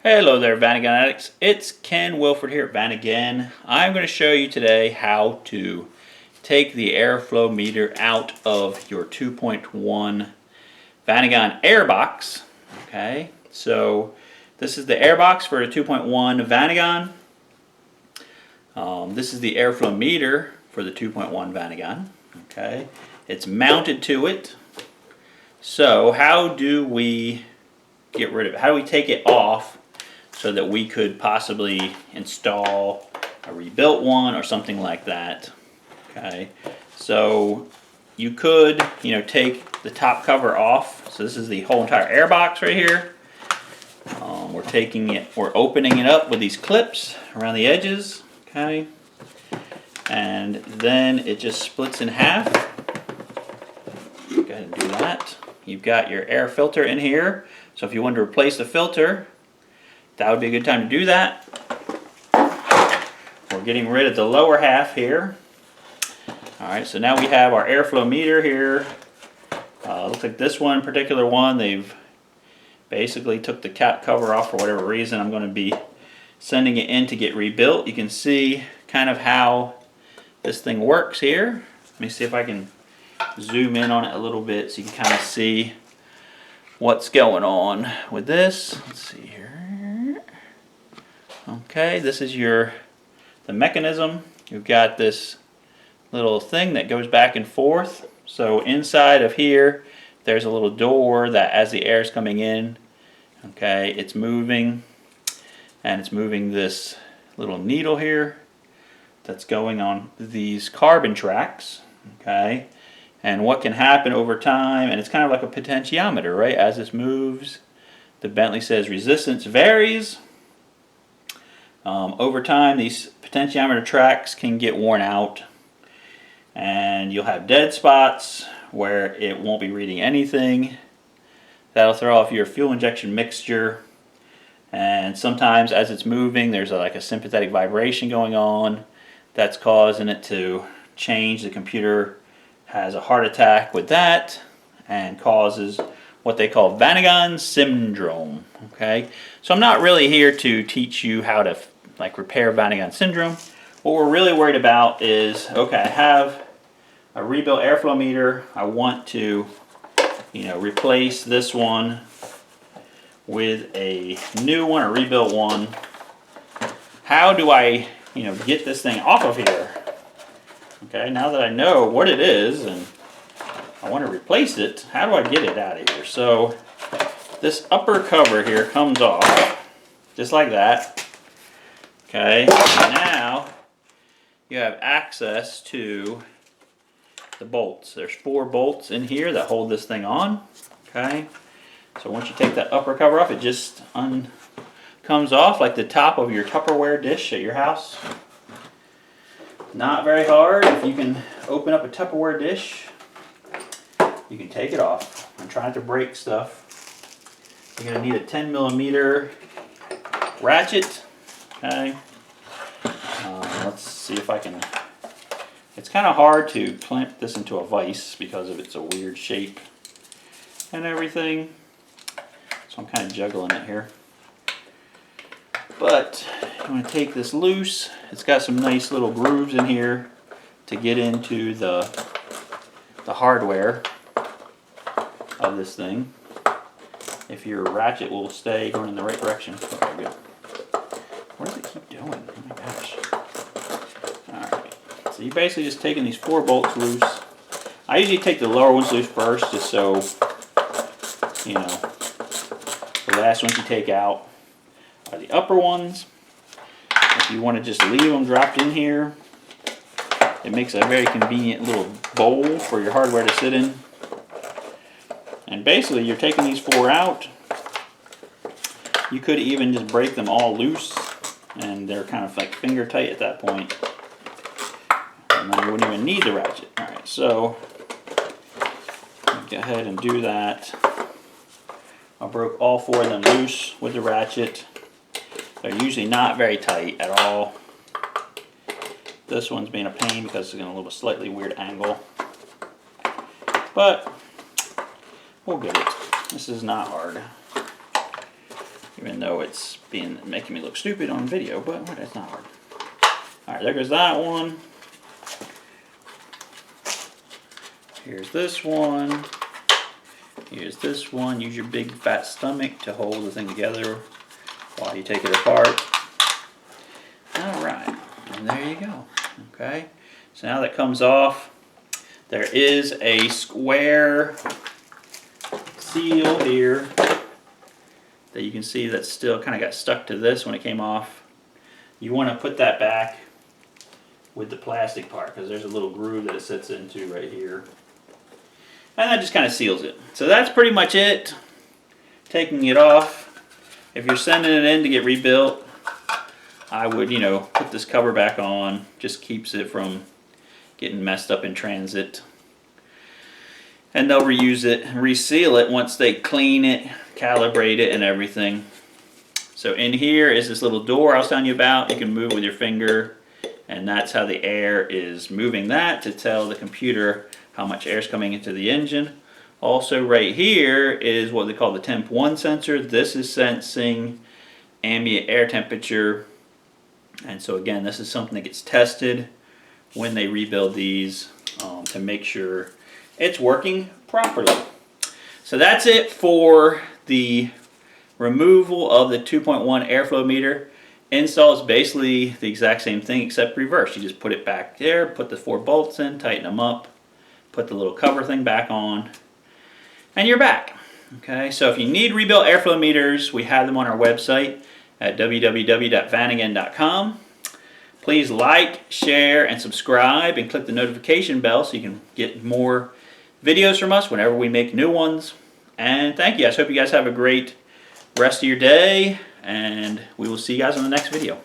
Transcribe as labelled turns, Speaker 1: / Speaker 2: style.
Speaker 1: Hello there, Vanagon addicts. It's Ken Wilford here at Vanagain. I'm going to show you today how to take the airflow meter out of your 2.1 Vanagon air box. Okay, so this is the air box for the 2.1 Vanagon. This is the airflow meter for the 2.1 Vanagon. Okay, it's mounted to it. So how do we get rid of it? How do we take it off so that we could possibly install a rebuilt one or something like that? Okay, so you could, take the top cover off. So this is the whole entire air box right here. We're opening it up with these clips around the edges. Okay, and then it just splits in half. Go ahead and do that. You've got your air filter in here. So if you want to replace the filter, that would be a good time to do that. We're getting rid of the lower half here. Alright, so now we have our airflow meter here. Looks like this one, particular one, they've basically took the cap cover off for whatever reason. I'm going to be sending it in to get rebuilt. You can see kind of how this thing works here. Let me see if I can zoom in on it a little bit so you can kind of see what's going on with this. Let's see here. Okay, this is the mechanism. You've got this little thing that goes back and forth. So inside of here, there's a little door that as the air is coming in, okay, it's moving, and it's moving this little needle here that's going on these carbon tracks, okay. And what can happen over time, and it's kind of like a potentiometer, right? As this moves, the Bentley says resistance varies. Over time, these potentiometer tracks can get worn out, and you'll have dead spots where it won't be reading anything. That'll throw off your fuel injection mixture, and sometimes as it's moving, there's like a sympathetic vibration going on that's causing it to change. The computer has a heart attack with that and causes what they call Vanagon syndrome. Okay, so I'm not really here to teach you how to repair Vanagon syndrome. What we're really worried about is, okay, I have a rebuilt airflow meter. I want to, replace this one with a new one, a rebuilt one. How do I, get this thing off of here? Okay, now that I know what it is and I want to replace it, how do I get it out of here? So this upper cover here comes off, just like that. Okay, now you have access to the bolts. There's 4 bolts in here that hold this thing on. Okay, so once you take that upper cover off, it just comes off like the top of your Tupperware dish at your house. Not very hard. If you can open up a Tupperware dish, you can take it off. I'm trying to break stuff. You're going to need a 10mm ratchet. Okay. Let's see if I can. It's kind of hard to clamp this into a vise because of it's a weird shape and everything. So I'm kind of juggling it here. But I'm going to take this loose. It's got some nice little grooves in here to get into the hardware of this thing. If your ratchet will stay going in the right direction. Okay, good. What does it keep doing? Oh my gosh. Alright. So you're basically just taking these 4 bolts loose. I usually take the lower ones loose first, just so, the last ones you take out are the upper ones. If you want to just leave them dropped in here, it makes a very convenient little bowl for your hardware to sit in. And basically you're taking these 4 out. You could even just break them all loose, and they're kind of like finger tight at that point. And then you wouldn't even need the ratchet. Alright, so go ahead and do that. I broke all 4 of them loose with the ratchet. They're usually not very tight at all. This one's being a pain because it's in a little slightly weird angle. But we'll get it. This is not hard. even though it's making me look stupid on video, but it's not hard. Alright, there goes that one. Here's this one. Here's this one. Use your big fat stomach to hold the thing together while you take it apart. Alright, and there you go. Okay, so now that comes off, there is a square seal here that you can see that still kind of got stuck to this when it came off. You want to put that back with the plastic part because there's a little groove that it sits into right here. And that just kind of seals it. So that's pretty much it. Taking it off. If you're sending it in to get rebuilt, I would, put this cover back on. Just keeps it from getting messed up in transit. And they'll reuse it and reseal it once they clean it, calibrate it, and everything. So in here is this little door I was telling you about. You can move with your finger, and that's how the air is moving that to tell the computer how much air is coming into the engine. Also right here is what they call the temp 1 sensor. This is sensing ambient air temperature. And so again, this is something that gets tested when they rebuild these to make sure it's working properly. So that's it for the removal of the 2.1 airflow meter. Install is basically the exact same thing except reverse. You just put it back there, put the 4 bolts in, tighten them up, put the little cover thing back on, and you're back. Okay, so if you need rebuilt airflow meters, we have them on our website at www.vanagain.com. Please like, share, and subscribe, and click the notification bell so you can get more videos from us whenever we make new ones. And thank you. I hope you guys have a great rest of your day, and we will see you guys on the next video.